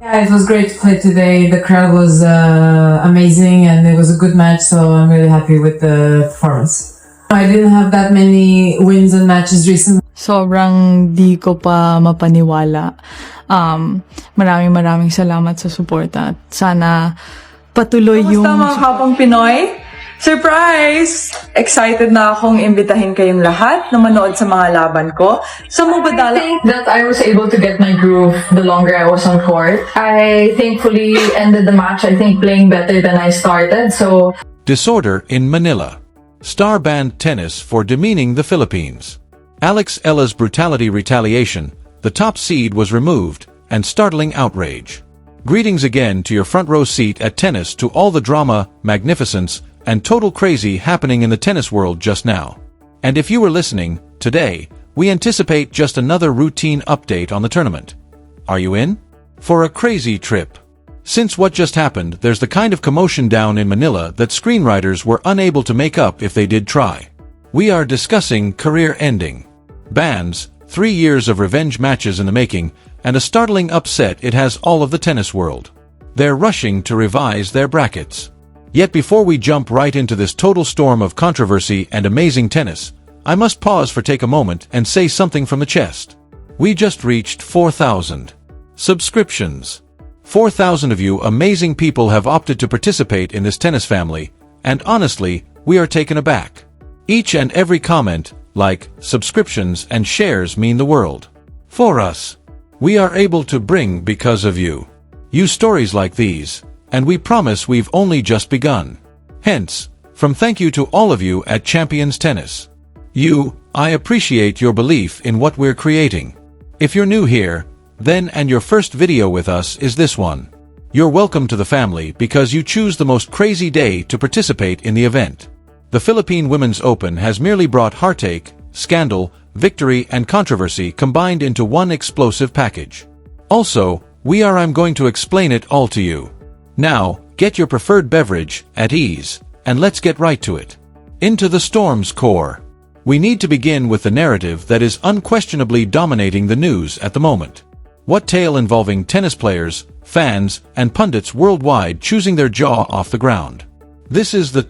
Yeah, it was great to play today. The crowd was amazing and it was a good match, so I'm really happy with the performance. I didn't have that many wins and matches recently. Sobrang di ko pa mapaniwala. Maraming salamat sa suporta. Sana patuloy yung... Kamusta mga kapang Pinoy? Surprise! Excited na akong imbitahin kayong lahat na manood sa mga laban ko. So, I think that I was able to get my groove the longer I was on court. I thankfully ended the match, I think, playing better than I started, so... Disorder in Manila. Star banned tennis for demeaning the Philippines. Alex Eala's brutality retaliation, the top seed was removed, and startling outrage. Greetings again to your front row seat at tennis to all the drama, magnificence, and total crazy happening in the tennis world just now. And if you were listening, today, we anticipate just another routine update on the tournament. Are you in? For a crazy trip. Since what just happened, there's the kind of commotion down in Manila that screenwriters were unable to make up if they did try. We are discussing career ending. Bans, 3 years of revenge matches in the making, and a startling upset it has all of the tennis world. They're rushing to revise their brackets. Yet before we jump right into this total storm of controversy and amazing tennis, I must pause for take a moment and say something from the chest. We just reached 4,000 subscriptions. 4,000 of you amazing people have opted to participate in this tennis family, and honestly, we are taken aback. Each and every comment, like, subscriptions, and shares mean the world. For us, we are able to bring because of you. You stories like these, and we promise we've only just begun. Hence, from thank you to all of you at Champions Tennis. I appreciate your belief in what we're creating. If you're new here, then and your first video with us is this one. You're welcome to the family because you choose the most crazy day to participate in the event. The Philippine Women's Open has merely brought heartache, scandal, victory, and controversy combined into one explosive package. Also, I'm going to explain it all to you. Now, get your preferred beverage, at ease, and let's get right to it. Into the storm's core. We need to begin with the narrative that is unquestionably dominating the news at the moment. What tale involving tennis players, fans, and pundits worldwide choosing their jaw off the ground. This is the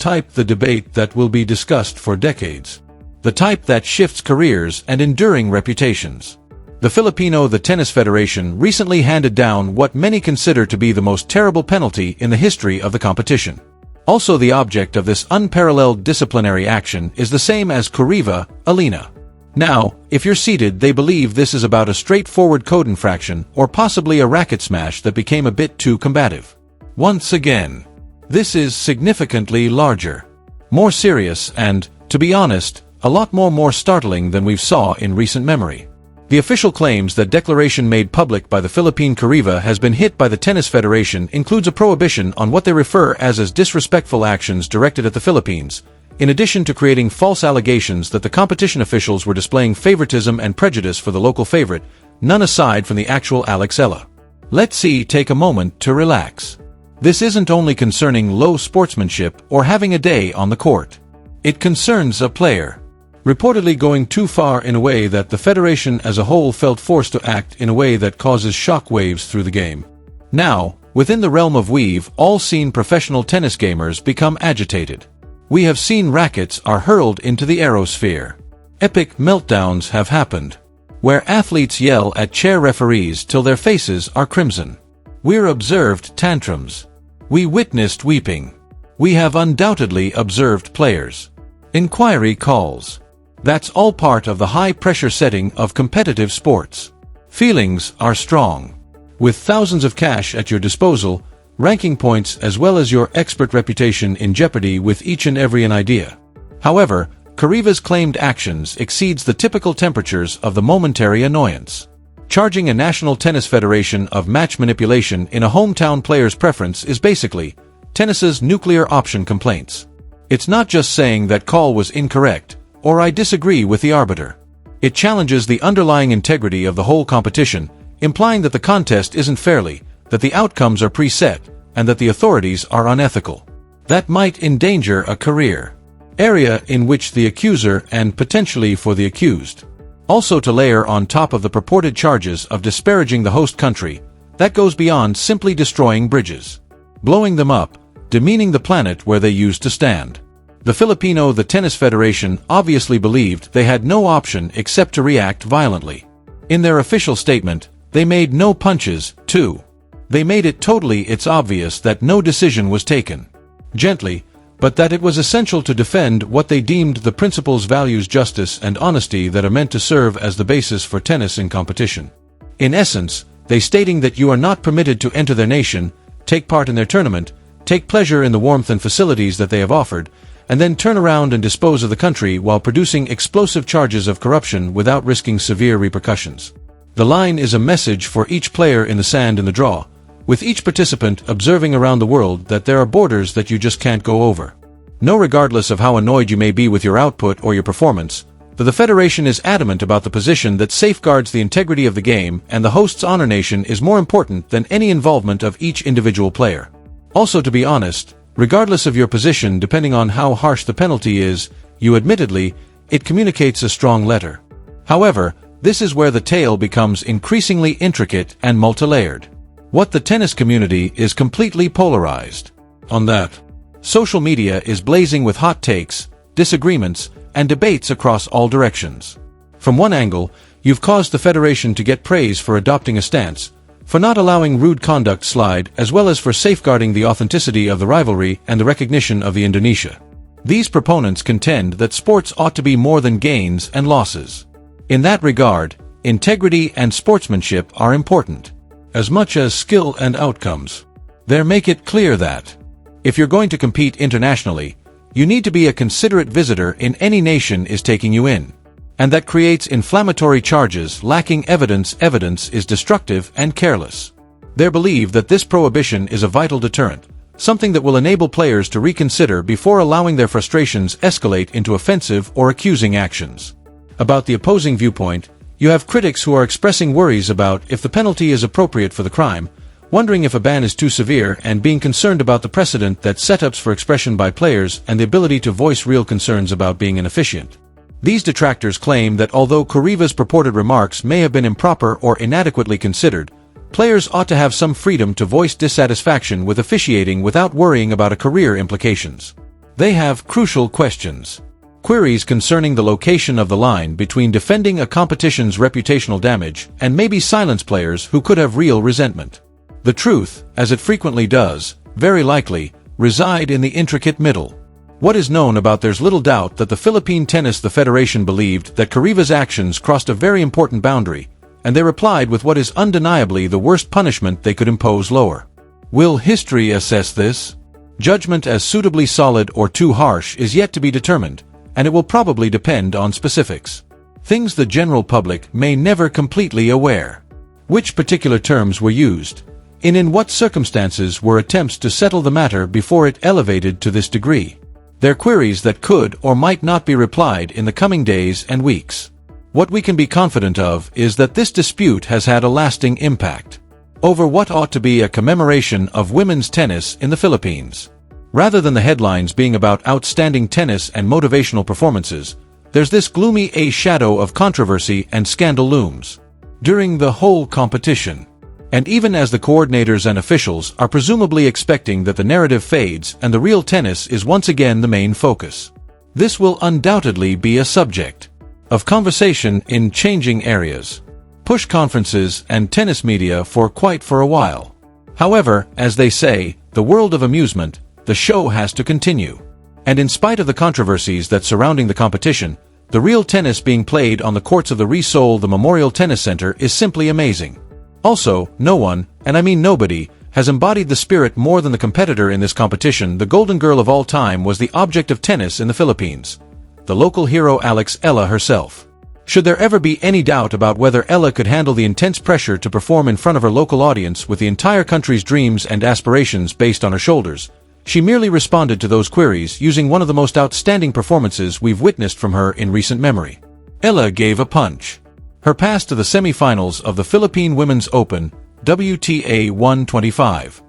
debate that will be discussed for decades. The type that shifts careers and enduring reputations. The Tennis Federation recently handed down what many consider to be the most terrible penalty in the history of the competition. Also, the object of this unparalleled disciplinary action is the same as Eala. Now, if you're seated, they believe this is about a straightforward code infraction or possibly a racket smash that became a bit too combative. Once again, this is significantly larger, more serious, and, to be honest, a lot more startling than we've saw in recent memory. The official claims that declaration made public by the Philippine Erupt has been hit by the Tennis Federation includes a prohibition on what they refer as disrespectful actions directed at the Philippines, in addition to creating false allegations that the competition officials were displaying favoritism and prejudice for the local favorite, none aside from the actual Alex Eala. Let's take a moment to relax. This isn't only concerning low sportsmanship or having a day on the court. It concerns a player reportedly going too far in a way that the federation as a whole felt forced to act in a way that causes shockwaves through the game. Now, within the realm of we've all seen professional tennis gamers become agitated. We have seen rackets are hurled into the aerosphere. Epic meltdowns have happened, where athletes yell at chair referees till their faces are crimson. We're observed tantrums. We witnessed weeping. We have undoubtedly observed players. Inquiry calls. That's all part of the high-pressure setting of competitive sports. Feelings are strong. With thousands of cash at your disposal, ranking points as well as your expert reputation in jeopardy with each and every idea. However, Eruapt's claimed actions exceeds the typical temperatures of the momentary annoyance. Charging a national tennis federation of match manipulation in a hometown player's preference is basically tennis's nuclear option complaints. It's not just saying that call was incorrect, or I disagree with the arbiter. It challenges the underlying integrity of the whole competition, implying that the contest isn't fairly, that the outcomes are preset, and that the authorities are unethical. That might endanger a career. Area in which the accuser and potentially for the accused. Also, to layer on top of the purported charges of disparaging the host country, That goes beyond simply destroying bridges. Blowing them up, demeaning the planet where they used to stand. The Tennis Federation obviously believed they had no option except to react violently. In their official statement, they made no punches, too. They made it it's obvious that no decision was taken. Gently, but that it was essential to defend what they deemed the principles, values, justice, and honesty that are meant to serve as the basis for tennis in competition. In essence, they stating that you are not permitted to enter their nation, take part in their tournament, take pleasure in the warmth and facilities that they have offered, and then turn around and dispose of the country while producing explosive charges of corruption without risking severe repercussions. The line is a message for each player in the sand in the draw, with each participant observing around the world that there are borders that you just can't go over. No, regardless of how annoyed you may be with your output or your performance, the Federation is adamant about the position that safeguards the integrity of the game, and the host's honor nation is more important than any involvement of each individual player. Also, to be honest, regardless of your position, depending on how harsh the penalty is, it communicates a strong letter. However, this is where the tale becomes increasingly intricate and multilayered. What the tennis community is completely polarized. On that, social media is blazing with hot takes, disagreements, and debates across all directions. From one angle, you've caused the Federation to get praise for adopting a stance, for not allowing rude conduct slide, as well as for safeguarding the authenticity of the rivalry and the recognition of the Indonesia. These proponents contend that sports ought to be more than gains and losses. In that regard, integrity and sportsmanship are important, as much as skill and outcomes. They make it clear that, if you're going to compete internationally, you need to be a considerate visitor in any nation is taking you in. And that creates inflammatory charges lacking evidence. Evidence is destructive and careless. They believe that this prohibition is a vital deterrent, something that will enable players to reconsider before allowing their frustrations escalate into offensive or accusing actions. About the opposing viewpoint, you have critics who are expressing worries about if the penalty is appropriate for the crime, wondering if a ban is too severe, and being concerned about the precedent that setups for expression by players and the ability to voice real concerns about being inefficient. These detractors claim that although Kuriva's purported remarks may have been improper or inadequately considered, players ought to have some freedom to voice dissatisfaction with officiating without worrying about career implications. They have crucial questions. Queries concerning the location of the line between defending a competition's reputational damage and maybe silence players who could have real resentment. The truth, as it frequently does, very likely, reside in the intricate middle. What is known about there's little doubt that the Philippine Tennis Federation believed that Kuriva's actions crossed a very important boundary, and they replied with what is undeniably the worst punishment they could impose lower. Will history assess this? Judgment as suitably solid or too harsh is yet to be determined, and it will probably depend on specifics. Things the general public may never completely aware. Which particular terms were used? In what circumstances were attempts to settle the matter before it elevated to this degree? They're queries that could or might not be replied in the coming days and weeks. What we can be confident of is that this dispute has had a lasting impact over what ought to be a commemoration of women's tennis in the Philippines. Rather than the headlines being about outstanding tennis and motivational performances, there's this gloomy shadow of controversy and scandal looms during the whole competition. And even as the coordinators and officials are presumably expecting that the narrative fades and the real tennis is once again the main focus, this will undoubtedly be a subject of conversation in changing areas, push conferences and tennis media for a while. However, as they say, the world of amusement, the show has to continue. And in spite of the controversies that surrounding the competition, the real tennis being played on the courts of the the Memorial Tennis Center is simply amazing. Also, no one, and I mean nobody, has embodied the spirit more than the competitor in this competition. The golden girl of all time was the object of tennis in the Philippines, the local hero Eala herself. Should there ever be any doubt about whether Eala could handle the intense pressure to perform in front of her local audience with the entire country's dreams and aspirations based on her shoulders, she merely responded to those queries using one of the most outstanding performances we've witnessed from her in recent memory. Eala gave a punch. Her pass to the semi-finals of the Philippine Women's Open, WTA 125.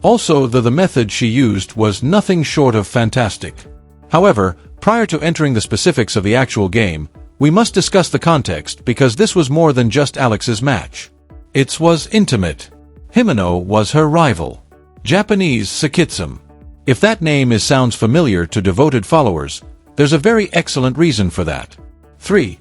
Also, the method she used was nothing short of fantastic. However, prior to entering the specifics of the actual game, we must discuss the context because this was more than just Alex's match. It was intimate. Himeno was her rival. Japanese Sakitsum. If that name sounds familiar to devoted followers, there's a very excellent reason for that. 3.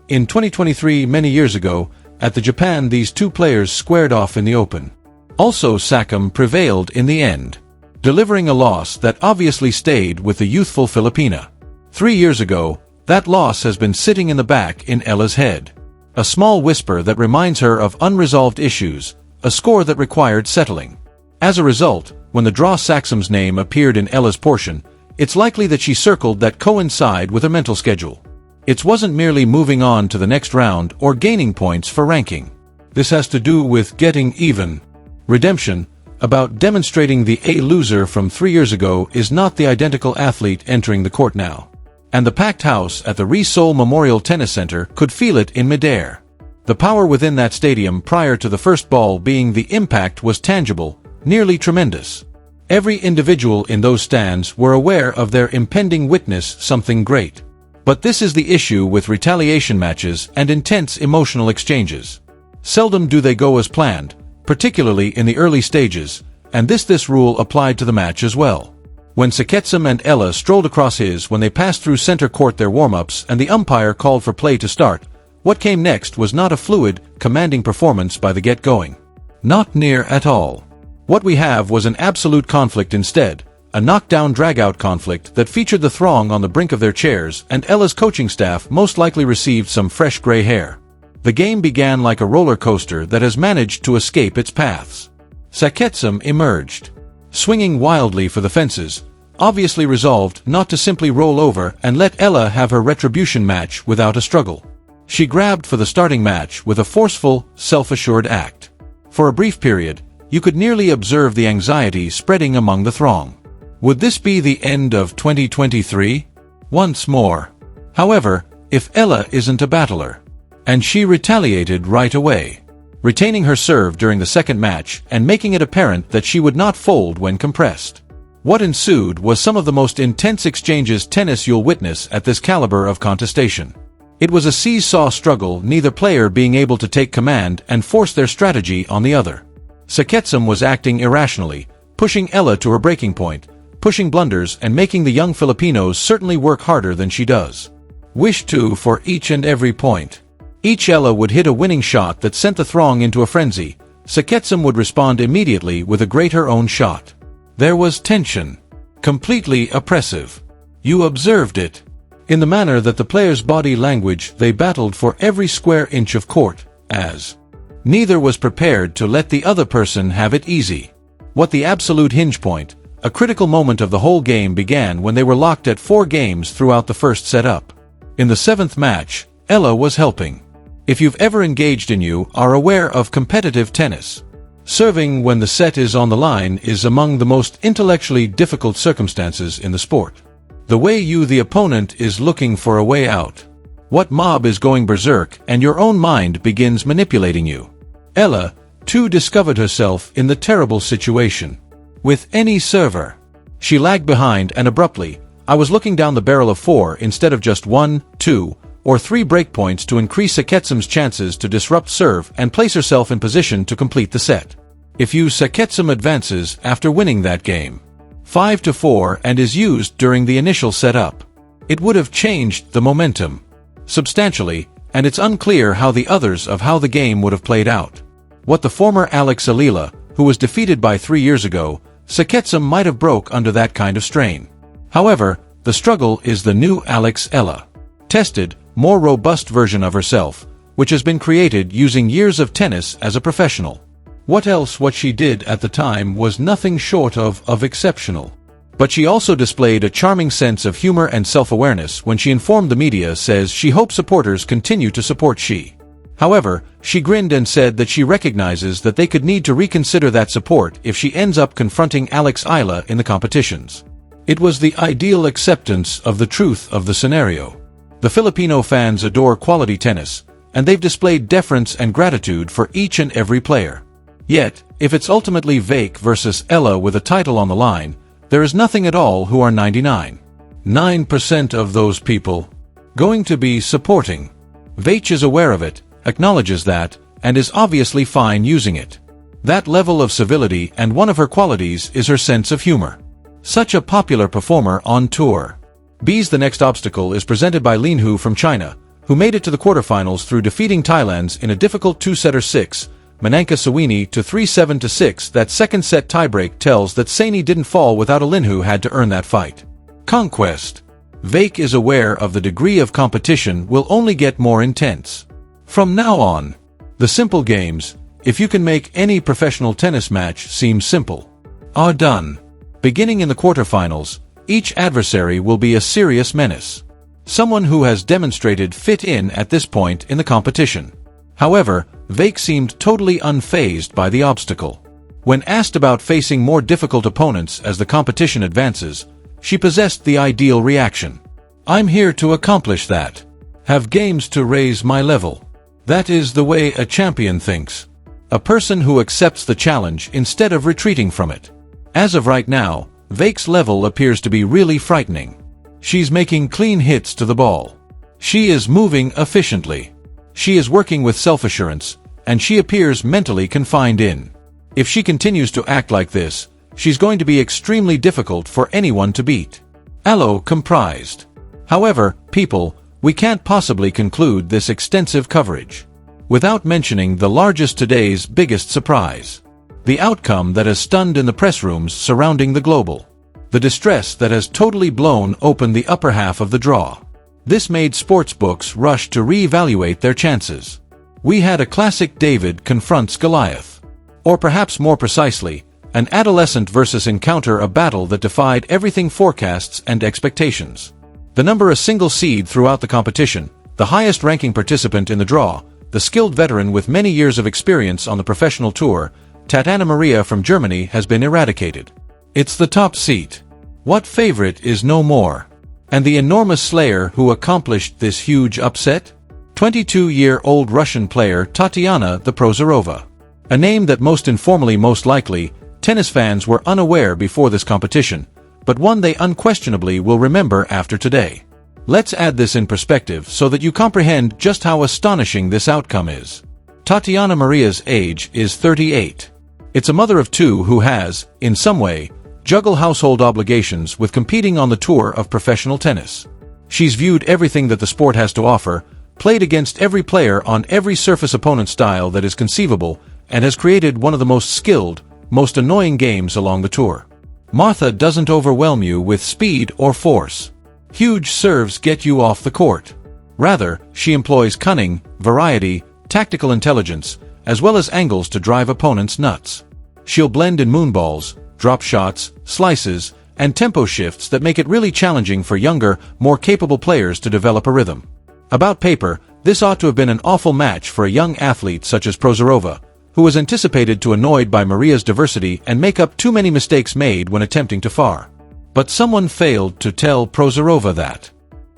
In 2023, many years ago, at the Japan, these two players squared off in the open. Also, Sakam prevailed in the end, delivering a loss that obviously stayed with the youthful Filipina. 3 years ago, that loss has been sitting in the back in Eala's head. A small whisper that reminds her of unresolved issues, a score that required settling. As a result, when the draw Saxum's name appeared in Eala's portion, it's likely that she circled that coincide with her mental schedule. It wasn't merely moving on to the next round or gaining points for ranking. This has to do with getting even. Redemption, about demonstrating the A loser from 3 years ago, is not the identical athlete entering the court now. And the packed house at the Rizal Memorial Tennis Center could feel it in midair. The power within that stadium prior to the first ball being the impact was tangible, nearly tremendous. Every individual in those stands were aware of their impending witness, something great. But this is the issue with retaliation matches and intense emotional exchanges. Seldom do they go as planned, particularly in the early stages, and this rule applied to the match as well. When Sakitsum and Eala strolled across when they passed through center court their warm-ups and the umpire called for play to start, what came next was not a fluid, commanding performance by the get-going. Not near at all. What we have was an absolute conflict instead, a knockdown drag-out conflict that featured the throng on the brink of their chairs, and Eala's coaching staff most likely received some fresh gray hair. The game began like a roller coaster that has managed to escape its paths. Sakitsum emerged, swinging wildly for the fences, obviously resolved not to simply roll over and let Eala have her retribution match without a struggle. She grabbed for the starting match with a forceful, self-assured act. For a brief period, you could nearly observe the anxiety spreading among the throng. Would this be the end of 2023? Once more. However, if Eala isn't a battler. And she retaliated right away, retaining her serve during the second match and making it apparent that she would not fold when compressed. What ensued was some of the most intense exchanges tennis you'll witness at this caliber of contestation. It was a seesaw struggle, neither player being able to take command and force their strategy on the other. Sakitsum was acting irrationally, pushing Eala to her breaking point, pushing blunders and making the young Filipinos certainly work harder than she does. Wish to for each and every point. Each Eala would hit a winning shot that sent the throng into a frenzy. Sakitsum would respond immediately with a great her own shot. There was tension. Completely oppressive. You observed it. In the manner that the players' body language, they battled for every square inch of court, as neither was prepared to let the other person have it easy. What the absolute hinge point, a critical moment of the whole game, began when they were locked at 4 games throughout the first setup. In the 7th match, Eala was helping. If you've ever engaged in, you are aware of competitive tennis. Serving when the set is on the line is among the most intellectually difficult circumstances in the sport. The way you, the opponent, is looking for a way out. What mob is going berserk and your own mind begins manipulating you. Eala, too, discovered herself in the terrible situation. With any server, she lagged behind and abruptly, I was looking down the barrel of 4 instead of just 1, 2, or 3 breakpoints to increase Sakitsum's chances to disrupt serve and place herself in position to complete the set. If Sakitsum advances after winning that game 5-4 and is used during the initial setup, it would have changed the momentum substantially, and it's unclear how the game would have played out. What the former Alex Eala, who was defeated by 3 years ago, Sakitsum might have broke under that kind of strain. However, the struggle is the new Alex Eala. Tested, more robust version of herself, which has been created using years of tennis as a professional. What she did at the time was nothing short of exceptional. But she also displayed a charming sense of humor and self-awareness when she informed the media, says she hopes supporters continue to support she. However, she grinned and said that she recognizes that they could need to reconsider that support if she ends up confronting Alex Eala in the competitions. It was the ideal acceptance of the truth of the scenario. The Filipino fans adore quality tennis, and they've displayed deference and gratitude for each and every player. Yet, if it's ultimately Vake versus Eala with a title on the line, there is nothing at all who are 99.9% of those people going to be supporting. Vake is aware of it, acknowledges that, and is obviously fine using it. That level of civility, and one of her qualities is her sense of humor. Such a popular performer on tour. B's the next obstacle is presented by Lin Hu from China, who made it to the quarterfinals through defeating Thailand's in a difficult two-setter 6, Mananka Sawini to 3-7-6. That second set tiebreak tells that Saini didn't fall without a Lin Hu had to earn that fight. Conquest. Vake is aware of the degree of competition will only get more intense. From now on, the simple games, if you can make any professional tennis match seem simple, are done. Beginning in the quarterfinals, each adversary will be a serious menace. Someone who has demonstrated fit in at this point in the competition. However, Vake seemed totally unfazed by the obstacle. When asked about facing more difficult opponents as the competition advances, she possessed the ideal reaction. I'm here to accomplish that. Have games to raise my level. That is the way a champion thinks. A person who accepts the challenge instead of retreating from it. As of right now, Vake's level appears to be really frightening. She's making clean hits to the ball. She is moving efficiently. She is working with self-assurance, and she appears mentally confined in. If she continues to act like this, she's going to be extremely difficult for anyone to beat. Allo comprised. However, people, we can't possibly conclude this extensive coverage without mentioning the largest today's biggest surprise. The outcome that has stunned in the press rooms surrounding the global. The distress that has totally blown open the upper half of the draw. This made sportsbooks rush to re-evaluate their chances. We had a classic David confronts Goliath. Or perhaps more precisely, an adolescent versus encounter a battle that defied everything forecasts and expectations. The number a single seed throughout the competition, the highest ranking participant in the draw, the skilled veteran with many years of experience on the professional tour, Tatiana Maria from Germany, has been eradicated. It's the top seat. What favorite is no more? And the enormous slayer who accomplished this huge upset? 22-year-old Russian player Tatiana the Prozorova. A name that most informally, most likely, tennis fans were unaware before this competition, but one they unquestionably will remember after today. Let's add this in perspective so that you comprehend just how astonishing this outcome is. Tatiana Maria's age is 38. It's a mother of two who has, in some way, juggle household obligations with competing on the tour of professional tennis. She's viewed everything that the sport has to offer, played against every player on every surface opponent style that is conceivable, and has created one of the most skilled, most annoying games along the tour. Martha doesn't overwhelm you with speed or force. Huge serves get you off the court. Rather, she employs cunning, variety, tactical intelligence, as well as angles to drive opponents nuts. She'll blend in moonballs, drop shots, slices, and tempo shifts that make it really challenging for younger, more capable players to develop a rhythm. About paper, this ought to have been an awful match for a young athlete such as Prozorova, who was anticipated to annoyed by Maria's diversity and make up too many mistakes made when attempting to far. But someone failed to tell Prozorova that.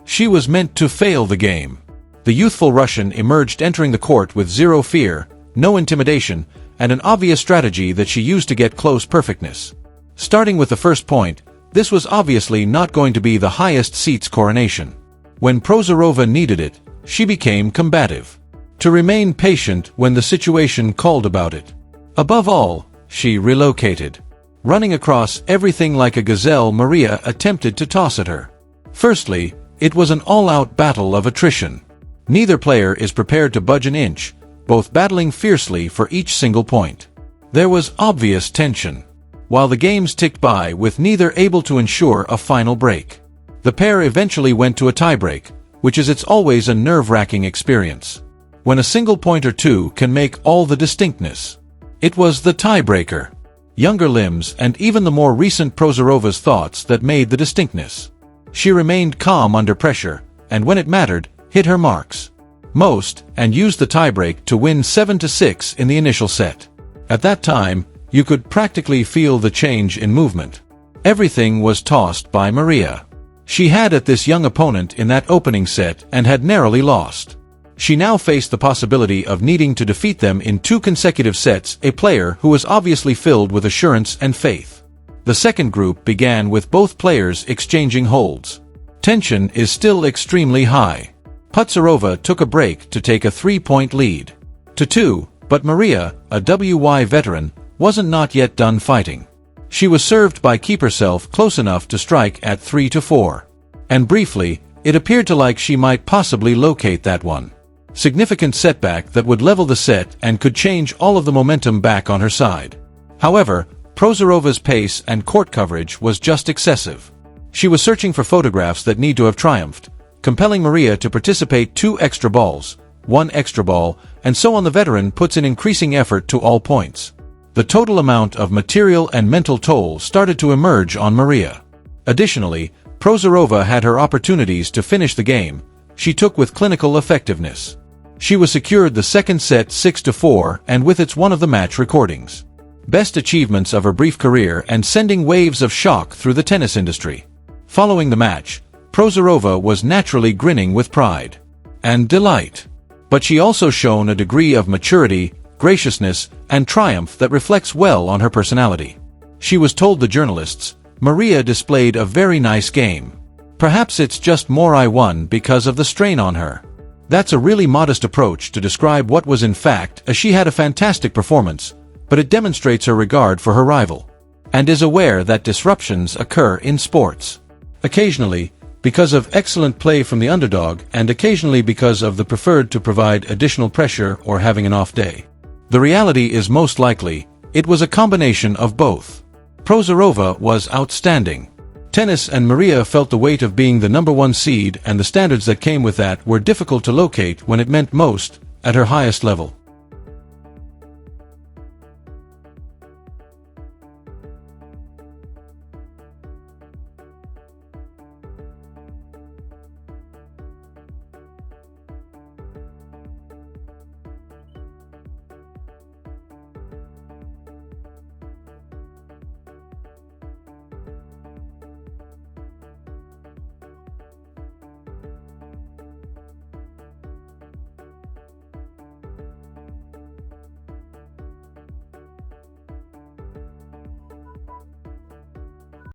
She was meant to fail the game. The youthful Russian emerged entering the court with zero fear, no intimidation, and an obvious strategy that she used to get close perfectness. Starting with the first point, this was obviously not going to be the highest seat's coronation. When Prozorova needed it, she became combative. To remain patient when the situation called about it. Above all, she relocated. Running across everything like a gazelle, Maria attempted to toss at her. Firstly, it was an all-out battle of attrition. Neither player is prepared to budge an inch, both battling fiercely for each single point. There was obvious tension, while the games ticked by with neither able to ensure a final break. The pair eventually went to a tiebreak, which is it's always a nerve-wracking experience. When a single point or two can make all the distinctness. It was the tiebreaker. Younger limbs and even the more recent Prozorova's thoughts that made the distinctness. She remained calm under pressure, and when it mattered, hit her marks. Most, and used the tiebreak to win 7-6 in the initial set. At that time, you could practically feel the change in movement. Everything was tossed by Maria. She had at this young opponent in that opening set and had narrowly lost. She now faced the possibility of needing to defeat them in 2 consecutive sets, a player who was obviously filled with assurance and faith. The second group began with both players exchanging holds. Tension is still extremely high. Putzarova took a break to take a 3-point lead. To 2, But Maria, a WY veteran, wasn't not yet done fighting. She was served by keep herself close enough to strike at 3-4. And briefly, it appeared to like she might possibly locate that one. Significant setback that would level the set and could change all of the momentum back on her side. However, Prozorova's pace and court coverage was just excessive. She was searching for photographs that need to have triumphed, compelling Maria to participate 2 extra balls, 1 extra ball, and so on. The veteran puts in increasing effort to all points. The total amount of material and mental toll started to emerge on Maria. Additionally, Prozorova had her opportunities to finish the game. She took with clinical effectiveness. She was secured the second set 6-4 and with its one of the match recordings. Best achievements of her brief career and sending waves of shock through the tennis industry. Following the match, Prozorova was naturally grinning with pride and delight. But she also shown a degree of maturity, graciousness, and triumph that reflects well on her personality. She was told the journalists, "Maria displayed a very nice game. Perhaps it's just more I won because of the strain on her." That's a really modest approach to describe what was in fact, as she had a fantastic performance, but it demonstrates her regard for her rival, and is aware that disruptions occur in sports. Occasionally, because of excellent play from the underdog, and occasionally because of the preferred to provide additional pressure or having an off day. The reality is most likely, it was a combination of both. Prozorova was outstanding. Tennis and Maria felt the weight of being the #1 seed, and the standards that came with that were difficult to locate when it meant most, at her highest level.